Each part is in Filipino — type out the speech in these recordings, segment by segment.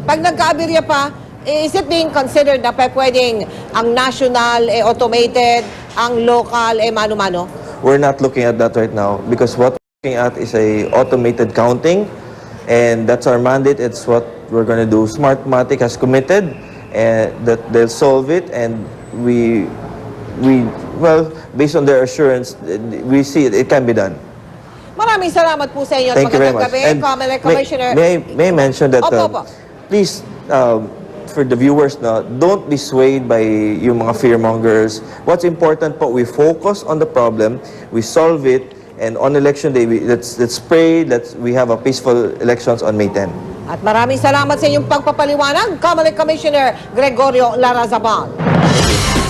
Pag nagka-aberya pa, is it being considered na pwedeng ang national automated, ang local mano-mano? We're not looking at that right now because what we're looking at is a automated counting, and that's our mandate. It's what we're going to do. Smartmatic has committed that they'll solve it, and well, based on their assurance, we see it can be done. Maraming salamat po sa inyo. Thank you very much. And Commissioner. May I mention that Opo. please, for the viewers, don't be swayed by yung mga fearmongers. What's important po, we focus on the problem, we solve it, and on election day, let's pray that we have a peaceful elections on May 10. At maraming salamat sa inyong pagpapaliwanag, Comelec Commissioner Gregorio Larrazabal.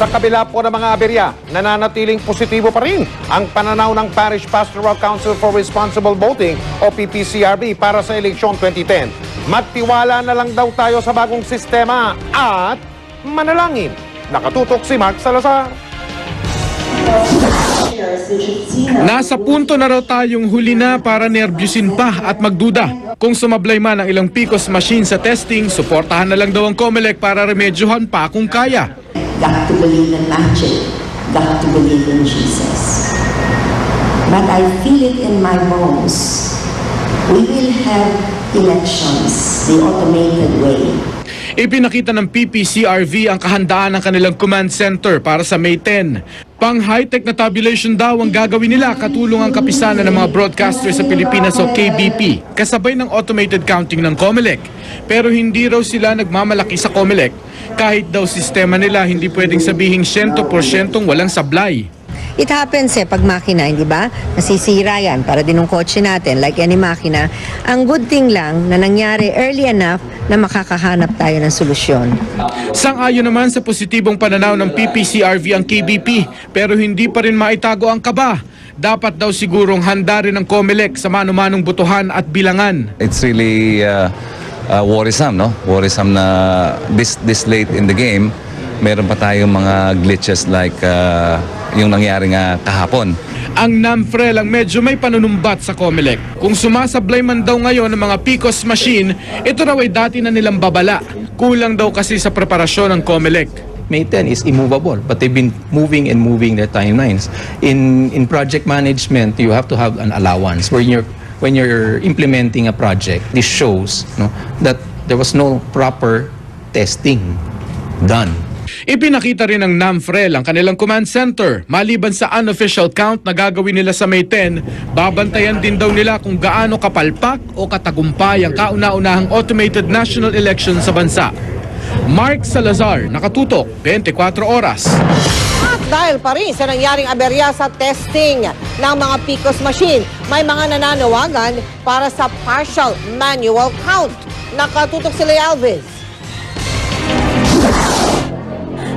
Sa kabila po ng mga aberya, nananatiling positibo pa rin ang pananaw ng Parish Pastoral Council for Responsible Voting o PPCRB para sa eleksyon 2010. Magtiwala na lang daw tayo sa bagong sistema at manalangin. Nakatutok si Mark Salazar. Nasa punto na raw tayong huli na para nervyusin pa at magduda. Kung sumablay man ang ilang PCOS machine sa testing, suportahan na lang daw ang Comelec para remedyohan pa kung kaya. Got to believe in magic, got to believe in Jesus. But I feel it in my bones. We will have elections the automated way. Ipinakita ng PPCRV ang kahandaan ng kanilang command center para sa May 10. Pang high-tech na tabulation daw ang gagawin nila katulong ang kapisanan ng mga broadcasters sa Pilipinas o KBP, kasabay ng automated counting ng Comelec. Pero hindi raw sila nagmamalaki sa Comelec. Kahit daw sistema nila, hindi pwedeng sabihing 100% walang sablay. It happens pag makina, hindi ba? Nasisira yan para din ng kotse natin, like any makina. Ang good thing lang na nangyari early enough na makakahanap tayo ng solusyon. Sang-ayon naman sa positibong pananaw ng PPCRV ang KBP, pero hindi pa rin maitago ang kaba. Dapat daw sigurong handa rin ang Comelec sa mano-manong butuhan at bilangan. It's really worrisome, no? Worrisome na this late in the game, meron pa tayong mga glitches like yung nangyari nga kahapon. Ang NAMFREL ang medyo may panunumbat sa Comelec. Kung sumasablay man daw ngayon ng mga PCOS machine, ito raw ay dati na nilang babala. Kulang daw kasi sa preparasyon ng Comelec. May 10 is immovable, but they've been moving their timelines. In project management, you have to have an allowance when you're implementing a project. This shows that there was no proper testing done. Ipinakita rin ng NAMFREL ang kanilang command center. Maliban sa unofficial count na gagawin nila sa May 10, babantayan din daw nila kung gaano kapalpak o katagumpay ang kauna-unahang automated national election sa bansa. Mark Salazar, nakatutok, 24 oras. At dahil pa rin sa nangyaring aberya sa testing ng mga PCOS machine, may mga nananawagan para sa partial manual count. Nakatutok si Lea Alves.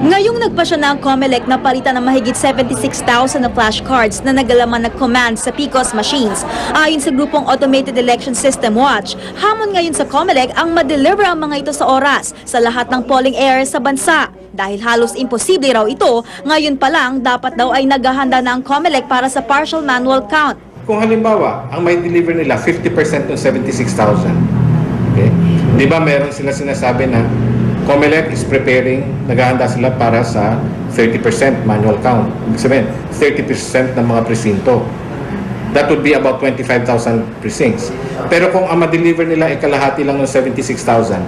Ngayong nagpasya na ang Comelec na palitan ng mahigit 76,000 na flashcards na nagalaman na command sa PCOS machines. Ayon sa grupong Automated Election System Watch, hamon ngayon sa Comelec ang ma-deliver ang mga ito sa oras sa lahat ng polling areas sa bansa. Dahil halos imposible raw ito, ngayon pa lang dapat daw ay naghahanda na ang Comelec para sa partial manual count. Kung halimbawa, ang may deliver nila 50% ng 76,000. Okay? Di ba meron sila sinasabi na Comelec is preparing, naghahanda sila para sa 30% manual count. Ibig sabihin, 30% ng mga presinto. That would be about 25,000 precincts. Pero kung ang ma-deliver nila ay kalahati lang ng 76,000,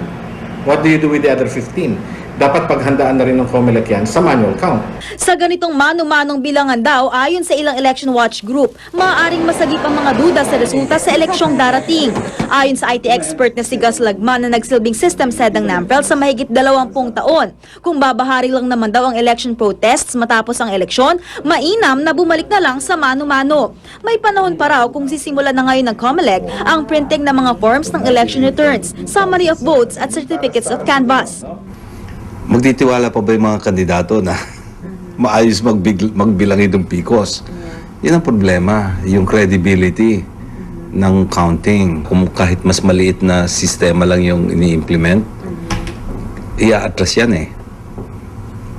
what do you do with the other 15? Dapat paghandaan na rin ng Comelec yan sa manual count. Sa ganitong mano-manong bilangan daw, ayon sa ilang election watch group, maaaring masagip ang mga duda sa resulta sa eleksyong darating. Ayon sa IT expert na si Gus Lagman na nagsilbing system head ng NAMFREL sa mahigit 20 taon. Kung babahari lang naman daw ang election protests matapos ang eleksyon, mainam na bumalik na lang sa mano-mano. May panahon pa raw kung sisimula na ngayon ng Comelec ang printing ng mga forms ng election returns, summary of votes at certificates of canvass. Magtitiwala pa ba yung mga kandidato na maayos magbilang itong PCOS? Yan ang problema, yung credibility ng counting. Kung kahit mas maliit na sistema lang yung ini-implement, ia-atras yan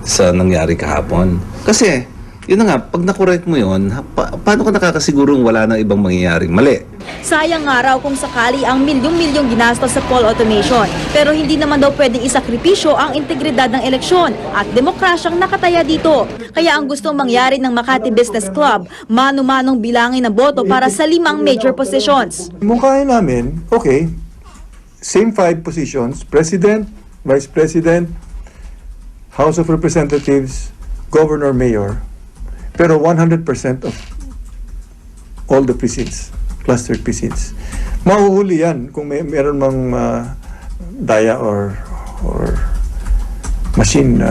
sa nangyari kahapon. Kasi Yun na nga, pag nakorek mo yun, paano ka nakakasigurong wala na ibang mangyayaring mali? Sayang nga raw kung sakali ang milyong-milyong ginastos sa poll automation. Pero hindi naman daw pwedeng isakripisyo ang integridad ng eleksyon at demokrasyang nakataya dito. Kaya ang gustong mangyari ng Makati Business Club, mano-manong bilangin ng boto para sa 5 major positions. Mungkahin namin, okay, same 5 positions, President, Vice President, House of Representatives, Governor, Mayor, pero 100% of all the precincts, clustered precincts. Mahuhuli yan kung meron mang daya or machine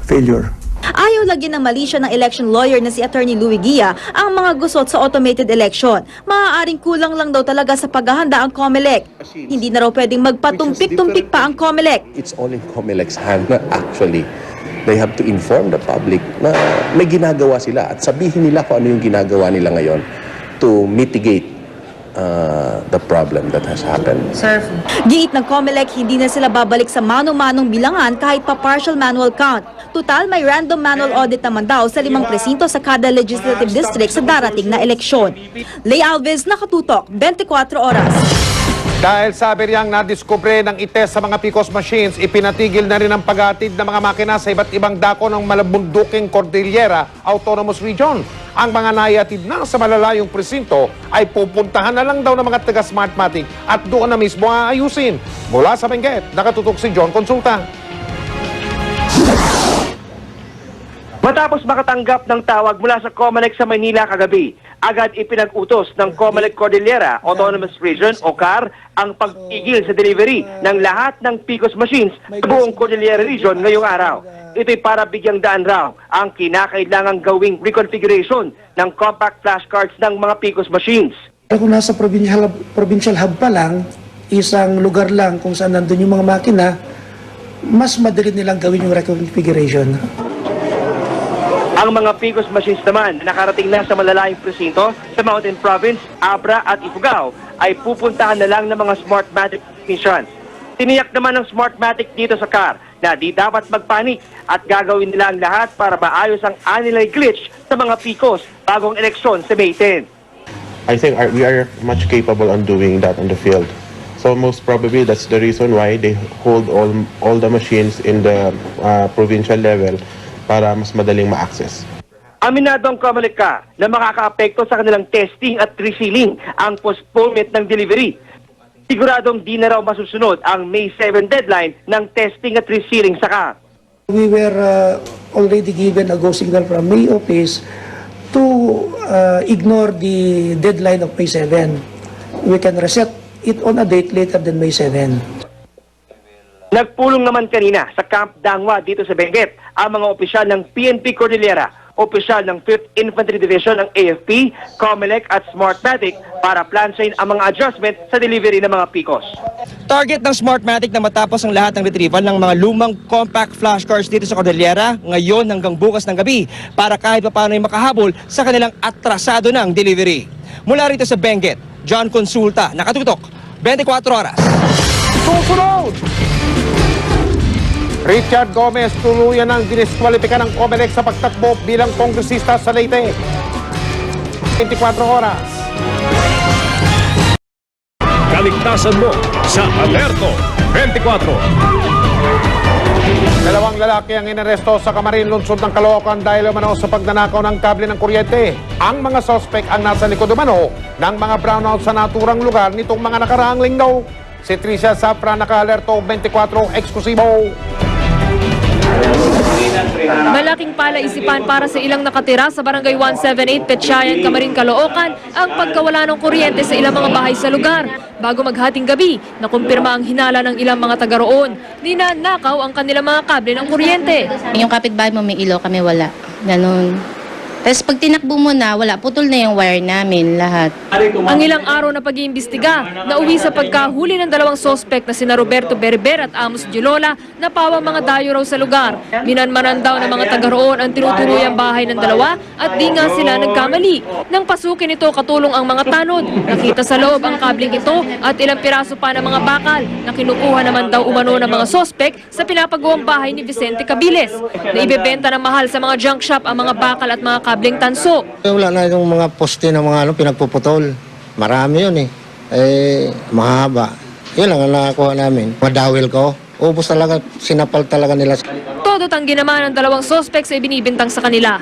failure. Ayaw lagyan ng malisya ng election lawyer na si Attorney Louie Guia ang mga gusot sa automated election. Maaaring kulang lang daw talaga sa paghahanda ang COMELEC. Hindi na raw pwedeng magpatumpik-tumpik pa ang COMELEC. It's all in COMELEC's hand na actually they have to inform the public na may ginagawa sila at sabihin nila kung ano yung ginagawa nila ngayon to mitigate the problem that has happened. Giit ng COMELEC, hindi na sila babalik sa mano-manong bilangan kahit pa partial manual count. Total, may random manual audit naman daw sa 5 presinto sa kada legislative district sa darating na eleksyon. Lay Alves, Nakatutok, 24 Oras. Dahil sa aberyang nadiskubre ng itest sa mga PCOS machines, ipinatigil na rin ang paghatid ng mga makina sa iba't ibang dako ng malabunduking Cordillera Autonomous Region. Ang mga naihatid na sa malalayong presinto ay pupuntahan na lang daw ng mga taga-Smartmatic at doon na mismo aayusin. Mula sa Benguet, nakatutok si John Consulta. Matapos makatanggap ng tawag mula sa COMELEC sa Maynila kagabi, agad ipinag-utos ng COMELEC Cordillera Autonomous Region o CAR ang pagtigil sa delivery ng lahat ng PCOS machines sa buong Cordillera Region ngayong araw. Ito'y para bigyang daan raw ang kinakailangang gawing reconfiguration ng compact flashcards ng mga PCOS machines. Kung nasa provincial hub pa lang, isang lugar lang kung saan nandun yung mga makina, mas madali nilang gawin yung reconfiguration. Ang mga PCOS machines naman na nakarating na sa malalayong presinto sa Mountain Province, Abra at Ifugao ay pupuntahan na lang ng mga Smartmatic technicians. Tiniyak naman ng Smartmatic dito sa CAR na di dapat magpanik at gagawin nila ang lahat para maayos ang annual glitch sa mga PCOS bagong eleksyon sa May 10. I think we are much capable on doing that on the field. So most probably that's the reason why they hold all the machines in the provincial level para mas madaling ma-access. Aminado ang COMELEC na makakaapekto sa kanilang testing at resealing ang postponement ng delivery. Siguradong di na raw masusunod ang May 7 deadline ng testing at resealing sa CAR. We were already given a go signal from May office to ignore the deadline of May 7. We can reset it on a date later than May 7. Nagpulong naman kanina sa Camp Dangwa dito sa Benguet ang mga opisyal ng PNP Cordillera, opisyal ng 5th Infantry Division ng AFP, COMELEC at Smartmatic para plansahin ang mga adjustment sa delivery ng mga PCOS. Target ng Smartmatic na matapos ang lahat ng retrieval ng mga lumang compact flashcards dito sa Cordillera ngayon hanggang bukas ng gabi para kahit paano ay makahabol sa kanilang atrasado ng delivery. Mula rito sa Benguet, John Consulta, Nakatutok, 24 Oras. Susunod! Richard Gomez tuluyan ng diniskwalipika ng COMELEC sa pagtakbo bilang kongresista sa Leyte. 24 Oras. Kaligtasan mo sa Alerto 24. Dalawang lalaki ang inaresto sa Camarin, lungsod ng Caloocan dahil umano sa pagnanakaw ng kable ng kuryente. Ang mga sospek ang nasa likod umano ng mga brownout sa naturang lugar nitong mga nakaraang linggo. Si Tricia Safra, naka-alerto 24, eksklusibo. Malaking palaisipan para sa ilang nakatira sa Barangay 178 Petsayan, Camarin, Caloocan ang pagkawala ng kuryente sa ilang mga bahay sa lugar. Bago maghating gabi, nakumpirma ang hinala ng ilang mga taga roon. Ninanakaw ang kanilang mga kable ng kuryente. Yung kapitbahay mo may ilaw, kami wala. Ganon. Tapos pag tinakbo mo na, wala, putol na yung wire namin, lahat. Ang ilang araw na pag-iimbestiga, nauwi sa pagkahuli ng dalawang sospek na sina Roberto Berber at Amos Gilola na pawang mga dayo raw sa lugar. Minanmanan daw ng mga taga roon ang tinutuluyang bahay ng dalawa at di nga sila nagkamali. Nang pasukin ito, katulong ang mga tanod. Nakita sa loob ang kabling ito at ilang piraso pa ng mga bakal na kinukuha naman daw umano ng mga sospek sa pinapagawang bahay ni Vicente Cabiles. Na ibebenta ng mahal sa mga junk shop ang mga bakal at mga kabling posibleng tanso. Wala na yung mga poste ng mga pinagpuputol. Marami yun eh. Mahaba. Yun lang ang nakakuha namin. Madawil ko. Ubus talaga, sinapal talaga nila. Todo tanggi naman ang dalawang sospek sa ibinibintang sa kanila.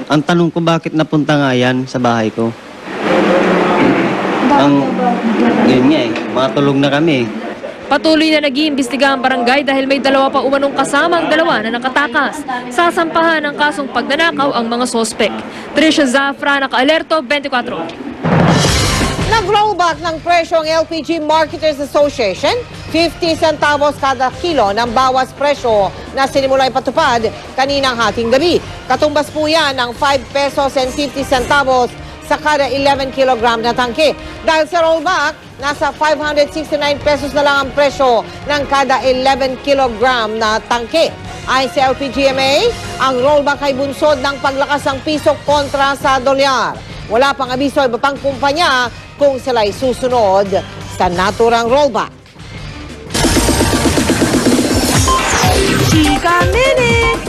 Ang tanong ko, bakit napunta nga yan sa bahay ko? Yun nga matulog na kami. Patuloy na nag-iimbestiga ang barangay dahil may dalawa pa umanong kasama ang dalawa na nakatakas. Sasampahan ng kasong pagnanakaw ang mga sospek. Tricia Zafra, Naka-Alerto, 24. Nag-rollback ng presyo ang LPG Marketers Association, 50 centavos kada kilo ng bawas presyo na sinimula ipatupad kaninang hating gabi. Katumbas po yan ng 5 pesos and 50 centavos sa kada 11 kilogram na tangke. Dahil sa rollback, nasa 569 pesos na lang ang presyo ng kada 11 kilogram na tangke. Ayon sa LPGMA, ang rollback ay bunsod ng paglakas ng piso kontra sa dolyar. Wala pang abiso iba pang kumpanya kung sila'y susunod sa naturang rollback. Chika Minute!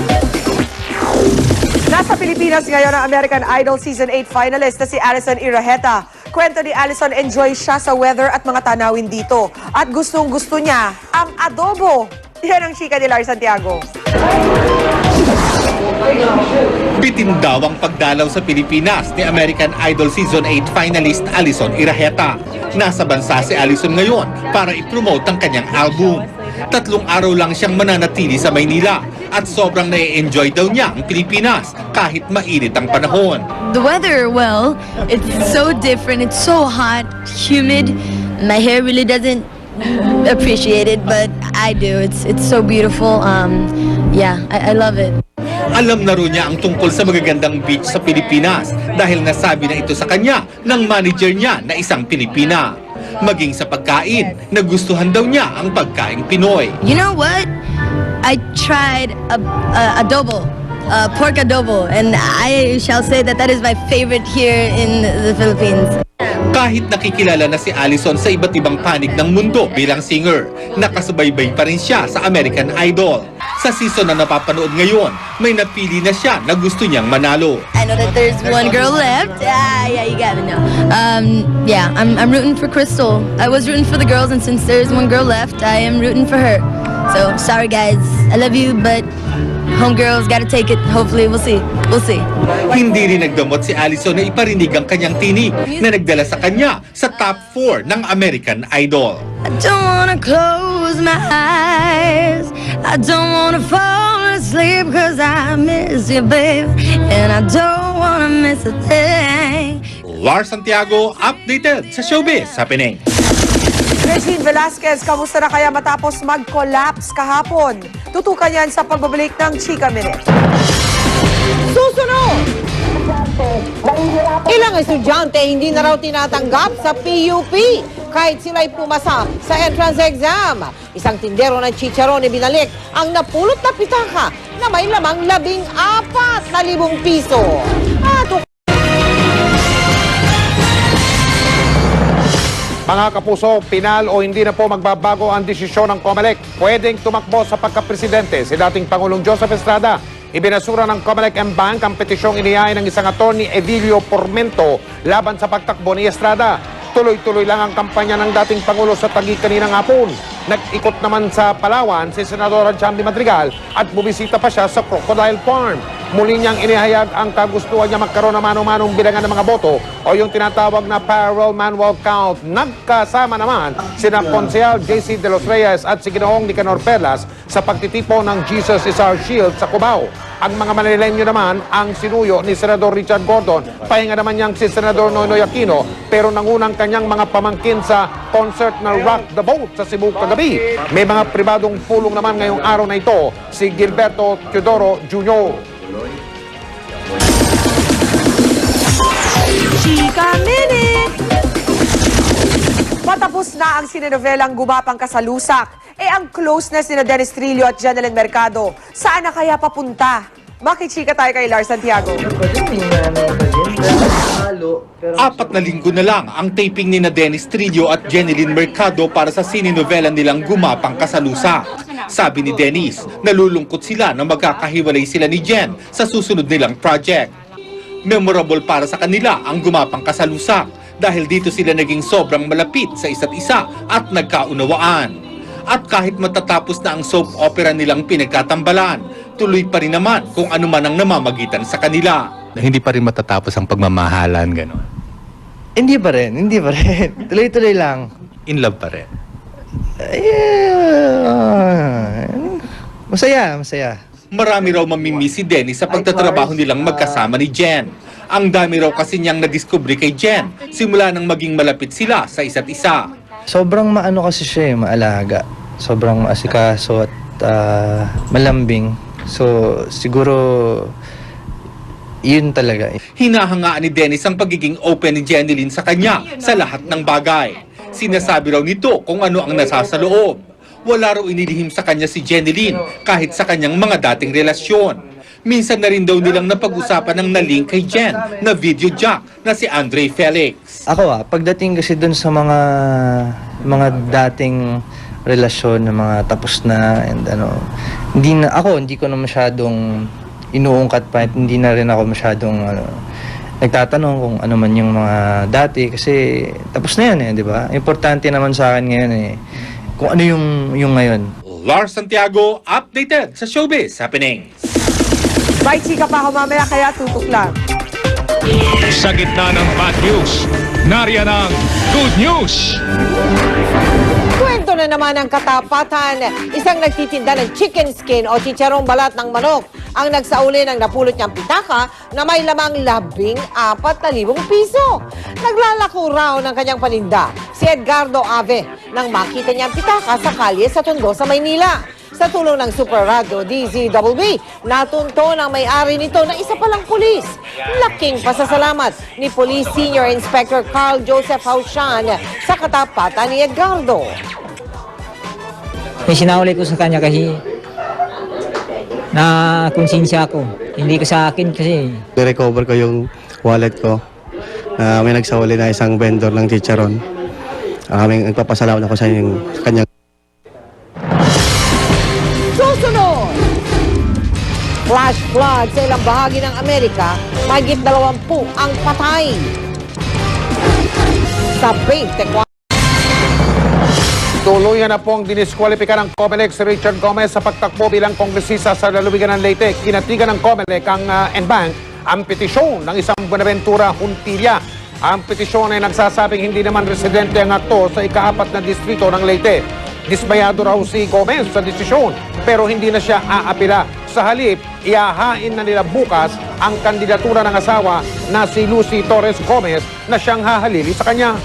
Nasa Pilipinas ngayon ang American Idol Season 8 finalist na si Alison Iraheta. Kwento ni Alison, enjoy siya sa weather at mga tanawin dito. At gustong-gusto niya ang adobo. Yan ang chika ni Lars Santiago. Bitin daw ang pagdalaw sa Pilipinas ni American Idol Season 8 finalist Alison Iraheta. Nasa bansa si Alison ngayon para i-promote ang kanyang album. 3 araw lang siyang mananatili sa Maynila at sobrang na-enjoy daw niya ang Pilipinas kahit mainit ang panahon. The weather, well, it's so different. It's so hot, humid. My hair really doesn't appreciate it, but I do. It's so beautiful. Yeah, I love it. Alam na rin niya ang tungkol sa magagandang beach sa Pilipinas dahil nasabi na ito sa kanya ng manager niya na isang Pilipina. Maging sa pagkain, nagustuhan daw niya ang pagkaing Pinoy. You know what? I tried adobo, pork adobo, and I shall say that is my favorite here in the Philippines. Kahit nakikilala na si Alison sa iba't ibang panig ng mundo bilang singer, nakasubaybay pa rin siya sa American Idol. Sa season na napapanood ngayon, may napili na siya na gusto niyang manalo. I know that there's one girl left. Yeah, you gotta know. Yeah, I'm rooting for Crystal. I was rooting for the girls, and since there's one girl left, I am rooting for her. So, sorry guys, I love you, but homegirls gotta take it. Hopefully, we'll see. We'll see. Hindi rin nagdamot si Alison na iparinig ang kanyang tinig na nagdala sa kanya sa top 4 ng American Idol. I don't wanna close my eyes. I don't wanna fall asleep cause I miss you, babe. And I don't wanna miss a thing. Lars Santiago, updated sa Showbiz Happening. Regine Velasquez, kamusta na kaya matapos mag-collapse kahapon? Tutukan yan sa pagbabalik ng Chika Minute. Susunod! Ilang estudyante hindi na raw tinatanggap sa PUP kahit sila'y pumasa sa entrance exam. Isang tindero ng chicharon binalik ang napulot na pitaka na may lamang 14,000 piso. Mga kapuso, pinal o hindi na po magbabago ang desisyon ng COMELEC. Pwedeng tumakbo sa pagkapresidente si dating Pangulong Joseph Estrada. Ibinasura ng COMELEC Mbank ang petisyong inihain ng isang attorney Edilio Pormento laban sa pagtakbo ni Estrada. Tuloy-tuloy lang ang kampanya ng dating Pangulo sa Taguig kaninang hapon. Nag-ikot naman sa Palawan si Senadora Jamie Madrigal at bumisita pa siya sa Crocodile Farm. Muli niyang inihayag ang kagustuhan niya magkaroon ng mano-manong bilangan ng mga boto o yung tinatawag na parallel manual count. Nagkasama naman sina Konsehal JC De Los Reyes at si Ginoong Nicanor Perlas sa pagtitipo ng Jesus is Our Shield sa Cubao. Ang mga Manileño naman ang sinuyo ni Senador Richard Gordon. Pahinga naman niyang si Senador Noynoy Aquino pero nangunang kanyang mga pamangkin sa concert na Rock the Boat sa Cebu kagabi. May mga pribadong pulong naman ngayong araw na ito, si Gilberto Teodoro Jr. Chika Minute! Patapos na ang sinenovelang Gumapang Kasalusak. Ang closeness ni Dennis Trillo at Jeneline Mercado, saan na kaya papunta? Makichika tayo kay Lars Santiago. 4 na linggo na lang ang taping ni Dennis Trillo at Jeneline Mercado para sa sinenovela nilang Gumapang Kasalusak. Sabi ni Dennis, nalulungkot sila na magkakahiwalay sila ni Jen sa susunod nilang project. Memorable para sa kanila ang gumapang kasalusak dahil dito sila naging sobrang malapit sa isa't isa at nagkaunawaan. At kahit matatapos na ang soap opera nilang pinagkatambalan, tuloy pa rin naman kung ano man ang namamagitan sa kanila. Hindi pa rin matatapos ang pagmamahalan, gano'n. Hindi pa rin. Tuloy-tuloy lang. In love pa rin. Masaya. Marami raw mamimiss si Dennis sa pagtatrabaho nilang magkasama ni Jen. Ang dami raw kasi niyang nadiskubre kay Jen simula nang maging malapit sila sa isa't isa. Sobrang maano kasi siya, maalaga. Sobrang asikaso at malambing. So, siguro yun talaga. Hinahangaan ni Dennis ang pagiging open ni Jeneline sa kanya sa lahat ng bagay. Sinasabi raw nito kung ano ang nasa sa loob. Wala raw inilihim sa kanya si Jeneline kahit sa kanyang mga dating relasyon. Minsan na rin daw nilang napag-usapan ng nalink kay Jen na video jack na si Andre Felix. Ako pagdating kasi dun sa mga dating relasyon na mga tapos na and hindi ko na masyadong inuungkat pa at hindi na rin ako masyadong nagtatanong kung ano man yung mga dati kasi tapos na yan di ba? Importante naman sa akin ngayon kung ano yung ngayon. Lars Santiago, updated sa Showbiz Happenings. May chika pa ako mamaya kaya tutok lang. Sa gitna ng bad news, nariyan ang good news. Kwento na naman ng katapatan, isang nagtitinda ng chicken skin o chicharong balat ng manok ang nagsauli ng napulot niyang pitaka na may lamang 14,000 piso. Naglalako raw ng kanyang paninda si Edgardo Ave nang makita niyang pitaka sa kalye sa Tondo sa Maynila. Sa tulong ng Super Radio DZBB, natunto ng may-ari nito na isa palang pulis. Laking pasasalamat ni Police Senior Inspector Carl Joseph Haushan sa katapatan ni Edgardo. Sinahuli ko sa kanya kasi na konsensya ko. Hindi ko sa akin kasi. I-recover ko yung wallet ko. May nagsahuli na isang vendor ng chicharon. Nagpapasalamat ako sa kanya. Susunod! Flash flood sa ilang bahagi ng Amerika, mahigit 20 ang patay. Sa 24 Tuluyan na pong diniskwalipika ng COMELEC si Richard Gomez sa pagtakbo bilang kongresista sa lalawigan ng Leyte. Kinatigan ng COMELEC ang NBank ang petisyon ng isang Buenaventura Juntilla. Ang petisyon ay nagsasabing hindi naman residente ang aktor sa ika-4 na distrito ng Leyte. Dismayado raw si Gomez sa desisyon pero hindi na siya aapila. Sa halip, iahain na nila bukas ang kandidatura ng asawa na si Lucy Torres Gomez na siyang hahalili sa kanya.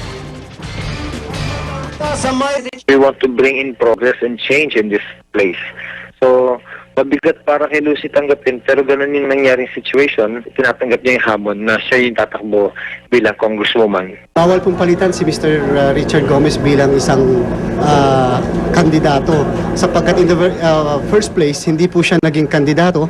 We want to bring in progress and change in this place. So, mabigat para kay Lucy tanggapin, pero ganun yung nangyaring situation, tinatanggap niya yung hamon na siya yung tatakbo bilang congresswoman. Bawal pong palitan si Mr. Richard Gomez bilang isang kandidato sapagkat in the first place, hindi po siya naging kandidato.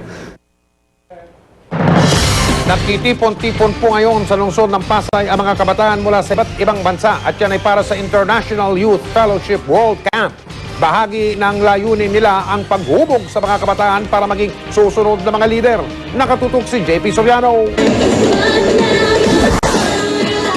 Nagtitipon-tipon po ngayon sa lungsod ng Pasay ang mga kabataan mula sa iba't ibang bansa at yan ay para sa International Youth Fellowship World Camp. Bahagi ng layunin nila ang paghubog sa mga kabataan para maging susunod na mga lider. Nakatutok si JP Soriano.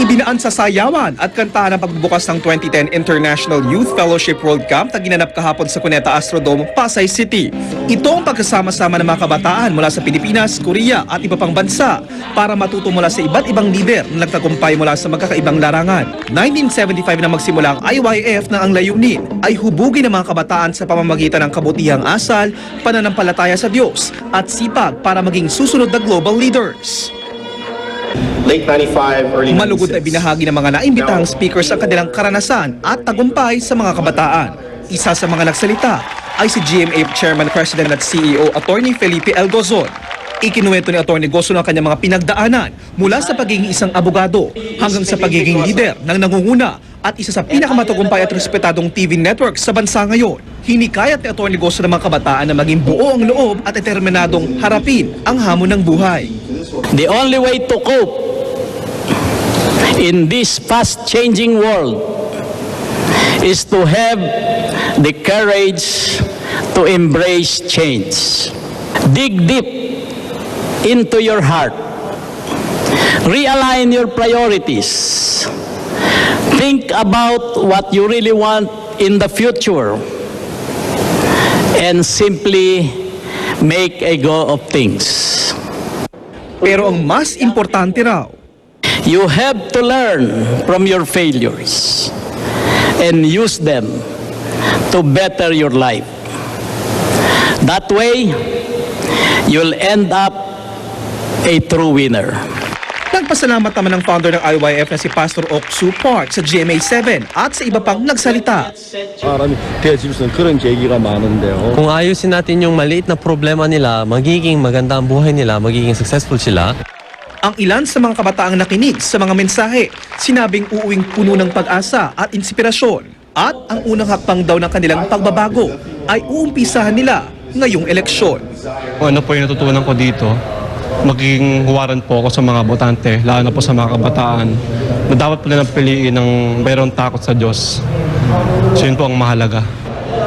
Ibinaan sa sayawan at kantahan ang pagbubukas ng 2010 International Youth Fellowship World Camp na ginanap kahapon sa Cuneta Astrodome, Pasay City. Ito ang pagkasama-sama ng mga kabataan mula sa Pilipinas, Korea at iba pang bansa para matuto mula sa iba't ibang lider na nagtagumpay mula sa magkakaibang larangan. 1975 na magsimula ang IYF na ang layunin ay hubugin ang mga kabataan sa pamamagitan ng kabutihang asal, pananampalataya sa Diyos at sipag para maging susunod na global leaders. Late 95, early 96. Malugod na binahagi ng mga naimbitahang speakers ang kanilang karanasan at tagumpay sa mga kabataan. Isa sa mga nagsalita ay si GMA Chairman, President at CEO Attorney Felipe L. Gozon. Ikinuwento ni Attorney Gozon ang kanyang mga pinagdaanan mula sa pagiging isang abogado hanggang sa pagiging lider ng nangunguna at isa sa pinakamatagumpay at respetadong TV network sa bansa ngayon. Hinikayat ni Attorney Gozon ng mga kabataan na maging buo ang loob at determinadong harapin ang hamon ng buhay. The only way to cope in this fast-changing world is to have the courage to embrace change. Dig deep into your heart Realign your priorities. Think about what you really want in the future and simply make a go of things. Pero ang mas importante raw, you have to learn from your failures and use them to better your life. That way, you'll end up a true winner. Nagpasalamat naman ng founder ng IYF na si Pastor Oksu Park sa GMA7 at sa iba pang nagsalita. Kung ayusin natin yung maliit na problema nila, magiging maganda ang buhay nila, magiging successful sila. Ang ilan sa mga kabataang nakinig sa mga mensahe, sinabing uuwing puno ng pag-asa at inspirasyon. At ang unang hakbang daw ng kanilang pagbabago ay uumpisahan nila ngayong eleksyon. Ano po yung natutunan ko dito? Magiging huwaran po ako sa mga botante, lalo na po sa mga kabataan, na dapat po nilang piliin ng mayroong takot sa Diyos. So yun po ang mahalaga.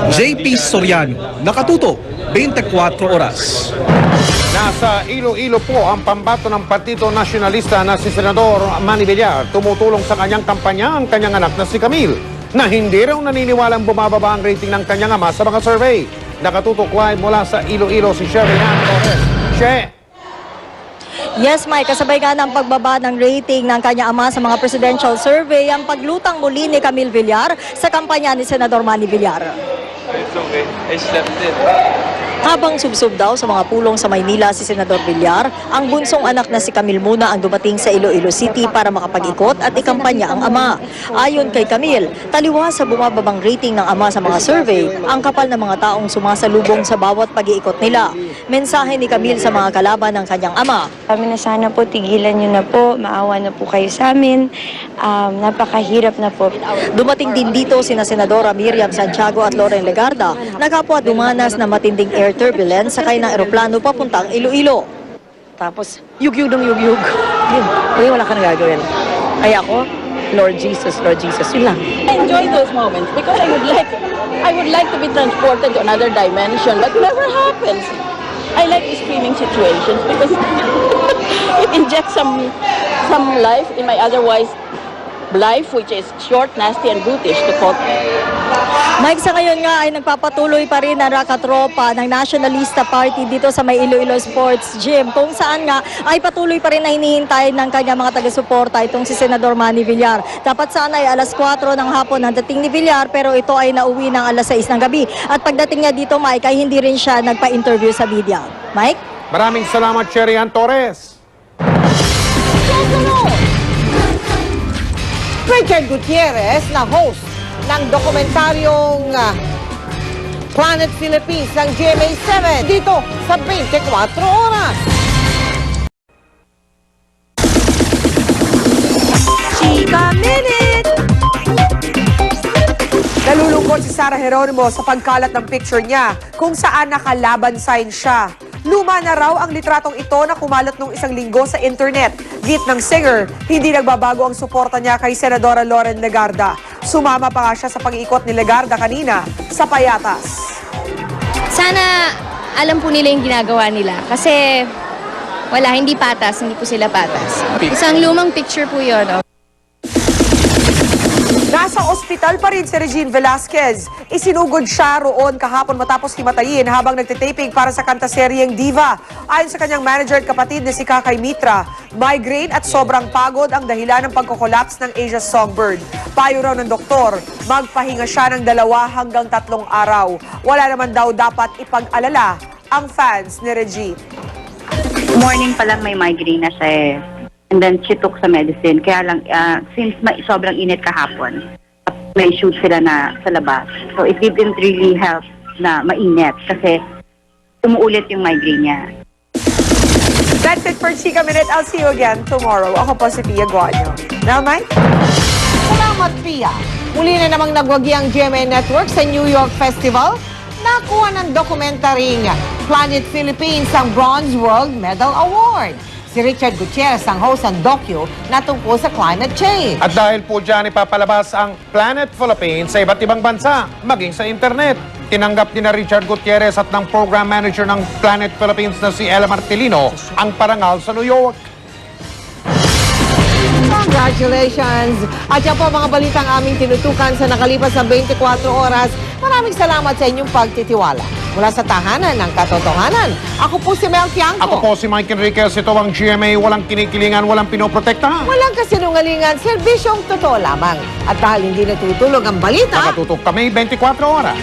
JP Soriano, nakatuto, 24 oras. Nasa Iloilo po ang pambato ng Partido Nacionalista na si Senador Manny Villar. Tumutulong sa kanyang kampanya ang kanyang anak na si Camille, na hindi raw naniniwalang bumababa ang rating ng kanyang ama sa mga survey. Nakatutok live mula sa Iloilo si Sherry Ann Torres. She! Yes, Mike, kasabay nga ng pagbaba ng rating ng kanya ama sa mga presidential survey ang paglutang muli ni Camille Villar sa kampanya ni Senador Manny Villar. It's okay. I slept in. Habang subsob daw sa mga pulong sa Maynila si Senador Villar, ang bunsong anak na si Camille muna ang dumating sa Iloilo City para makapag-ikot at ikampanya ang ama. Ayon kay Camille, taliwas sa bumababang rating ng ama sa mga survey, ang kapal ng mga taong sumasalubong sa bawat pag-iikot nila. Mensahe ni Camille sa mga kalaban ng kanyang ama. Kami na sana po, tigilan nyo na po, maawa na po kayo sa amin, napakahirap na po. Dumating din dito sina Senadora Miriam Santiago at Loren Legarda, na kapwa dumanas na matinding air turbulence sakay ng eroplano papuntang Iloilo. Tapos, yugyug ng yugyug. Yun, kaya wala ka nang gagawin. Kaya ako, Lord Jesus, yun lang. I enjoy those moments because I would like to be transported to another dimension, but never happens. I like the streaming situations because it injects some life in my otherwise life, which is short, nasty, and brutish to quote. Mike, sa ngayon nga ay nagpapatuloy pa rin ang rakatropa ng Nationalista Party dito sa may Iloilo Sports Gym, kung saan nga ay patuloy pa rin na hinihintay ng kanya mga taga-suporta itong si Senador Manny Villar. Dapat sana ay alas 4 ng hapon ang dating ni Villar, pero ito ay nauwi ng alas 6 ng gabi. At pagdating niya dito, Mike, ay hindi rin siya nagpa-interview sa media. Mike? Maraming salamat, Sherry Ann Torres. Richard Gutierrez na host ng dokumentaryong Planet Philippines ng GMA7 dito sa 24 oras. Chika Minute! Nalulungkot si Sarah Geronimo sa pagkalat ng picture niya kung saan nakalaban sign siya. Luma na raw ang litratong ito na kumalat nung isang linggo sa internet. Git ng singer, hindi nagbabago ang suporta niya kay Senadora Loren Legarda. Sumama pa nga siya sa pag-iikot ni Legarda kanina sa Payatas. Sana alam po nila yung ginagawa nila kasi wala, hindi patas, hindi po sila patas. Isang lumang picture po yun. Oh. Nasa ospital pa rin si Regine Velasquez. Isinugod siya roon kahapon matapos himatayin habang nagtitaping para sa kantaseryeng Diva. Ayon sa kanyang manager at kapatid na si Kakay Mitra, migraine at sobrang pagod ang dahilan ng pagkokolaps ng Asia Songbird. Payo raw ng doktor, magpahinga siya ng 2 hanggang 3 araw. Wala naman daw dapat ipag-alala ang fans ni Regine. Morning pa lang may migraine na siya eh. And then she took some medicine. Kaya lang, since sobrang init kahapon, may shoot sila na sa labas. So it didn't really help na mainit kasi umuulit yung migraine niya. That's it for Chika Minute. I'll see you again tomorrow. Ako po si Pia Guanyo. Now, Mike? Salamat, Pia. Muli na namang nagwagi ang GMA Network sa New York Festival. Nakuha ng dokumentaryong Planet Philippines ang Bronze World Medal Award. Si Richard Gutierrez ang host ng docu na tungkol sa climate change. At dahil po dyan ipapalabas ang Planet Philippines sa iba't ibang bansa, maging sa internet. Tinanggap ni na Richard Gutierrez at ng program manager ng Planet Philippines na si Ella Martilino ang parangal sa New York. Congratulations! At yan po mga balitang aming tinutukan sa nakalipas na 24 oras. Maraming salamat sa inyong pagtitiwala. Mula sa tahanan ng katotohanan, ako po si Mel Tiangco. Ako po si Mike Enriquez. Ito ang GMA. Walang kinikilingan, walang pinoprotektahan. Walang kasinungalingan, serbisyong totoo lamang. At dahil hindi natutulog ang balita, Nakatutok kami 24 oras.